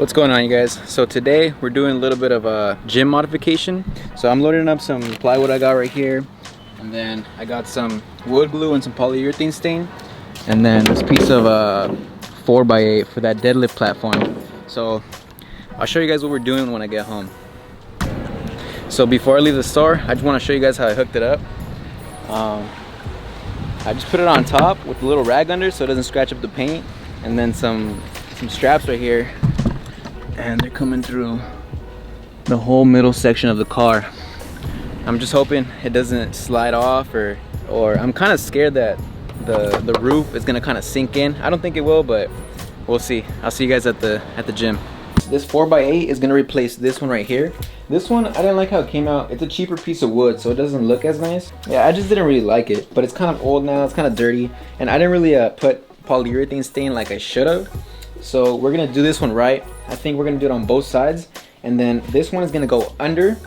What's going on, you guys? So today we're doing a little bit of a gym modification. So I'm loading up some plywood I got right here, and then I got some wood glue and some polyurethane stain, and then this piece of 4x8 for that deadlift platform. So I'll show you guys what we're doing when I get home. So before I leave the store, I just want to show you guys how I hooked it up. I just put it on top with a little rag under so it doesn't scratch up the paint, and then some straps right here, and they're coming through the whole middle section of the car. I'm just hoping it doesn't slide off, or I'm kind of scared that the roof is gonna kind of sink in. I don't think it will, but we'll see. I'll see you guys at the gym. This 4x8 is gonna replace this one right here. This one, I didn't like how it came out. It's a cheaper piece of wood, so it doesn't look as nice. Yeah, I just didn't really like it, but it's kind of old now, it's kind of dirty, and I didn't really put polyurethane stain like I should have. So we're gonna do this one right. I think we're gonna do it on both sides, and then this one is gonna go under,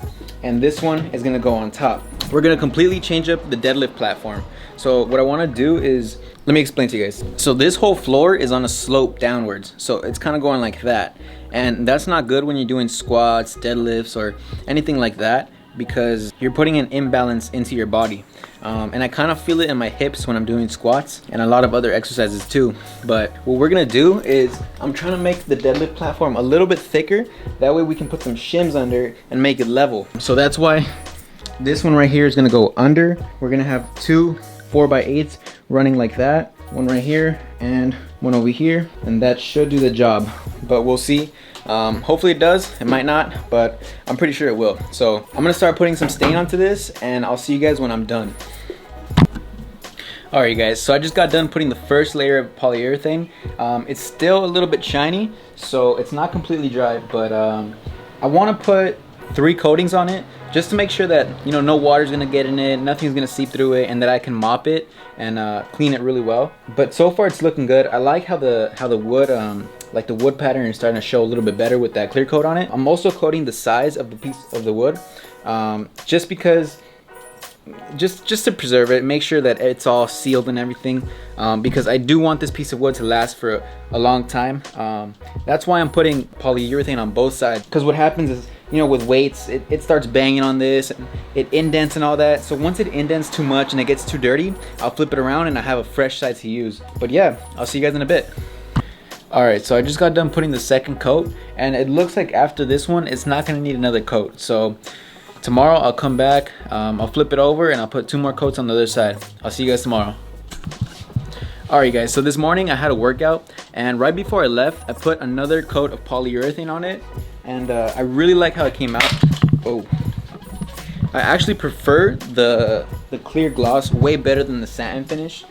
and this one is gonna go on top. We're gonna completely change up the deadlift platform. So what I wanna do is, let me explain to you guys. So this whole floor is on a slope downwards, so it's kind of going like that, and that's not good when you're doing squats, deadlifts, or anything like that, because you're putting an imbalance into your body. And I kind of feel it in my hips when I'm doing squats and a lot of other exercises too. But what we're gonna do is, I'm trying to make the deadlift platform a little bit thicker. That way we can put some shims under and make it level. So that's why this one right here is gonna go under. We're gonna have two 4x8s running like that. One right here and one over here. And that should do the job, but we'll see. Hopefully it does, it might not, but I'm pretty sure it will. So I'm gonna start putting some stain onto this, and I'll see you guys when I'm done. Alright guys, so I just got done putting the first layer of polyurethane. It's still a little bit shiny, so it's not completely dry, but I want to put 3 coatings on it just to make sure that, you know, no water's gonna get in it, nothing's gonna seep through it, and that I can mop it and clean it really well. But so far it's looking good. I like how the wood like the wood pattern is starting to show a little bit better with that clear coat on it. I'm also coating the sides of the piece of the wood, just because, just to preserve it, make sure that it's all sealed and everything, because I do want this piece of wood to last for a long time. That's why I'm putting polyurethane on both sides, because what happens is, you know, with weights, it starts banging on this, and it indents and all that. So once it indents too much and it gets too dirty, I'll flip it around and I have a fresh side to use. But yeah, I'll see you guys in a bit. Alright, so I just got done putting the second coat, and it looks like after this one it's not going to need another coat. So tomorrow I'll come back, I'll flip it over, and I'll put 2 more coats on the other side. I'll see you guys tomorrow. Alright guys, so this morning I had a workout, and right before I left I put another coat of polyurethane on it, and I really like how it came out. Oh, I actually prefer the clear gloss way better than the satin finish.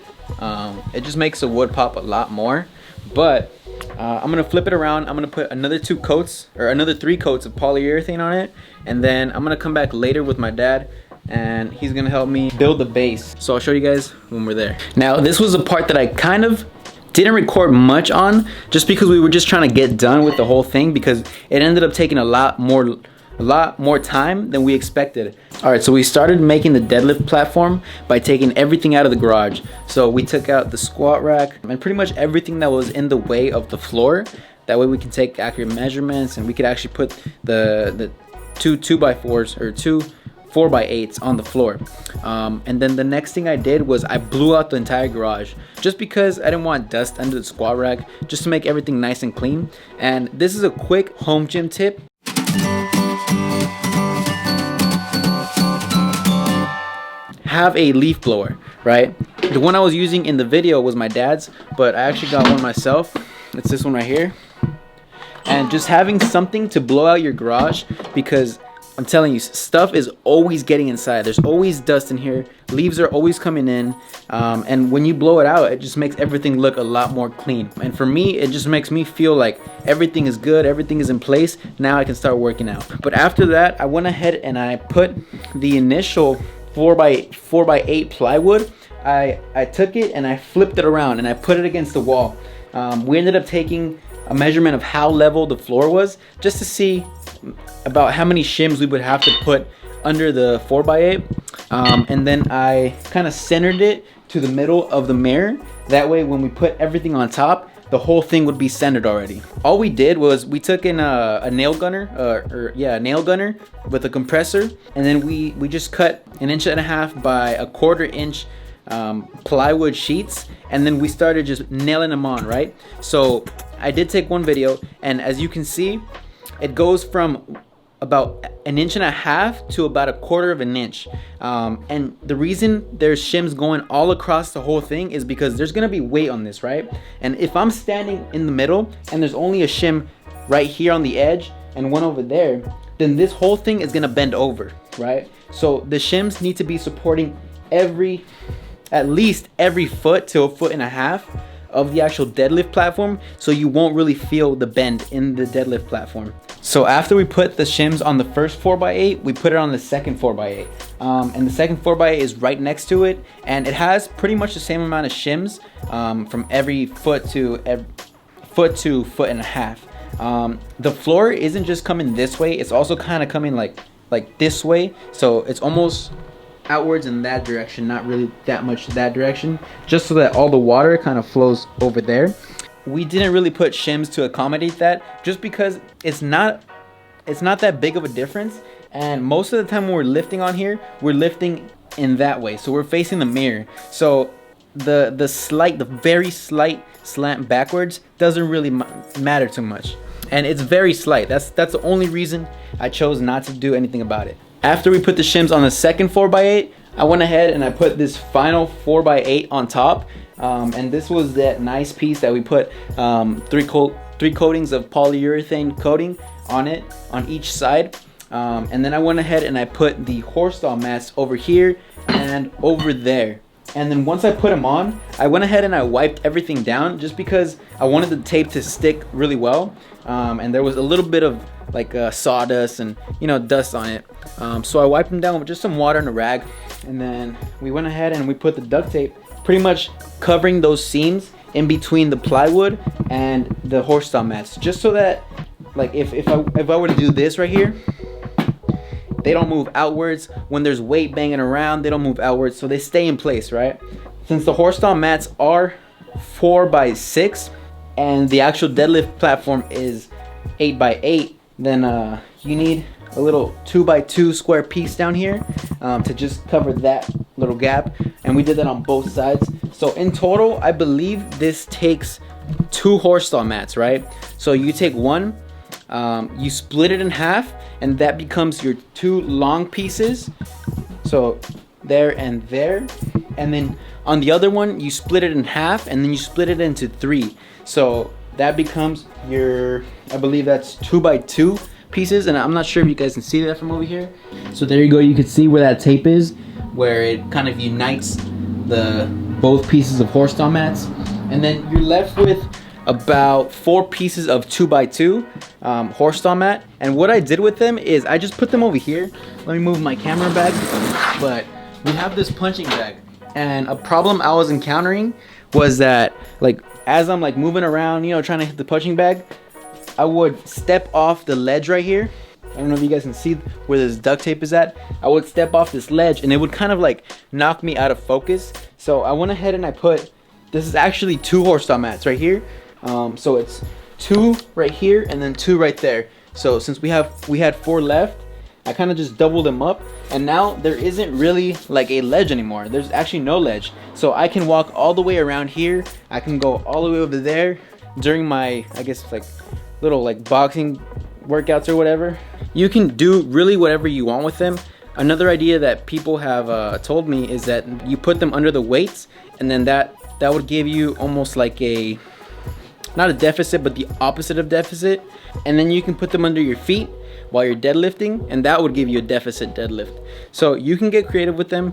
It just makes the wood pop a lot more. But I'm gonna flip it around. I'm gonna put another 2 coats, or another 3 coats of polyurethane on it, and then I'm gonna come back later with my dad, and he's gonna help me build the base. So I'll show you guys when we're there. Now this was a part that I kind of didn't record much on, just because we were just trying to get done with the whole thing, because it ended up taking a lot more time than we expected. Alright, so we started making the deadlift platform by taking everything out of the garage. So we took out the squat rack and pretty much everything that was in the way of the floor. That way we can take accurate measurements, and we could actually put the 2 2x4s or 2 4x8s on the floor. And then the next thing I did was I blew out the entire garage, just because I didn't want dust under the squat rack, just to make everything nice and clean. And this is a quick home gym tip. Have a leaf blower, right? The one I was using in the video was my dad's, but I actually got one myself. It's this one right here. And just having something to blow out your garage, because I'm telling you, stuff is always getting inside. There's always dust in here. Leaves are always coming in. And when you blow it out, it just makes everything look a lot more clean. And for me, it just makes me feel like everything is good, everything is in place. Now I can start working out. But after that, I went ahead and I put the initial 4x8 plywood. I took it and I flipped it around and I put it against the wall. We ended up taking a measurement of how level the floor was, just to see about how many shims we would have to put under the 4x8. And then I kind of centered it to the middle of the mirror. That way when we put everything on top, the whole thing would be centered already. All we did was we took in a nail gunner, a nail gunner with a compressor, and then we just cut 1.5 inches by 1/4 inch plywood sheets, and then we started just nailing them on, right? So I did take one video, and as you can see, it goes from about 1.5 inches to about 1/4 inch. And the reason there's shims going all across the whole thing is because there's gonna be weight on this, right? And if I'm standing in the middle and there's only a shim right here on the edge and one over there, then this whole thing is gonna bend over, right? So the shims need to be supporting at least every foot to 1.5 foot of the actual deadlift platform, so you won't really feel the bend in the deadlift platform. So after we put the shims on the first 4x8, we put it on the second 4x8, and the second 4x8 is right next to it, and it has pretty much the same amount of shims from every foot to 1.5 foot. The floor isn't just coming this way, it's also kind of coming like this way, so it's almost outwards in that direction, not really that much that direction, just so that all the water kind of flows over there. We didn't really put shims to accommodate that, just because it's not that big of a difference, and most of the time when we're lifting on here, we're lifting in that way, so we're facing the mirror, so the very slight slant backwards doesn't really matter too much, and it's very slight. That's the only reason I chose not to do anything about it. After we put the shims on the second 4x8, I went ahead and I put this final 4x8 on top. And this was that nice piece that we put three coatings of polyurethane coating on it on each side. And then I went ahead and I put the horse stall mats over here and over there. And then once I put them on, I went ahead and I wiped everything down, just because I wanted the tape to stick really well. And there was a little bit of like sawdust and dust on it. So I wiped them down with just some water and a rag. And then we went ahead and we put the duct tape pretty much covering those seams in between the plywood and the horse stall mats, just so that like if I were to do this right here, they don't move outwards. When there's weight banging around, they don't move outwards, so they stay in place, right? Since the horse stall mats are 4x6 and the actual deadlift platform is 8x8, then you need a little 2x2 square piece down here to just cover that little gap, and we did that on both sides. So in total, I believe this takes 2 horse stall mats, right? So you take one, you split it in half, and that becomes your 2 long pieces, so there and there, and then on the other one you split it in half, and then you split it into 3, so that becomes your, I believe that's 2x2 pieces, and I'm not sure if you guys can see that from over here. So there you go, you can see where that tape is, where it kind of unites the both pieces of horse stall mats, and then you're left with about 4 pieces of 2x2 horse stall mat. And what I did with them is I just put them over here. Let me move my camera bag. But we have this punching bag, and a problem I was encountering was that like as I'm like moving around, trying to hit the punching bag, I would step off the ledge right here. I don't know if you guys can see where this duct tape is at. I would step off this ledge and it would kind of like knock me out of focus. So I went ahead and I put, this is actually 2 horse stall mats right here. So it's 2 right here and then 2 right there. So since we had 4 left, I kind of just doubled them up, and now there isn't really like a ledge anymore. There's actually no ledge, so I can walk all the way around here. I can go all the way over there during my, I guess, like little like boxing workouts or whatever. You can do really whatever you want with them. Another idea that people have told me is that you put them under the weights, and then that would give you almost like a, not a deficit, but the opposite of deficit. And then you can put them under your feet while you're deadlifting, and that would give you a deficit deadlift. So you can get creative with them.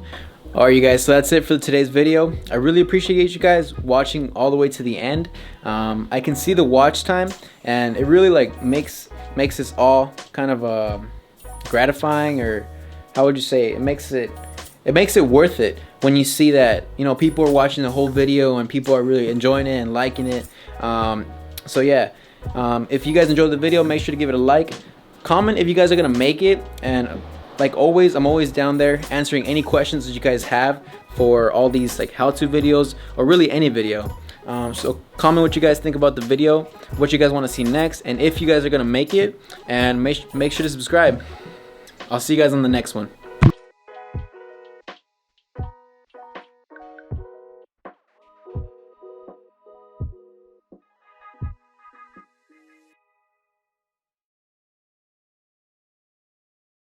Alright you guys, so that's it for today's video. I really appreciate you guys watching all the way to the end. I can see the watch time, and it really like makes this all kind of gratifying, or how would you say, it makes it worth it when you see that people are watching the whole video and people are really enjoying it and liking it. So yeah, if you guys enjoyed the video, make sure to give it a like, comment if you guys are gonna make it, and like always, I'm always down there answering any questions that you guys have for all these like how-to videos, or really any video. So comment what you guys think about the video, what you guys want to see next, and if you guys are gonna make it, and make sure to subscribe. I'll see you guys on the next one.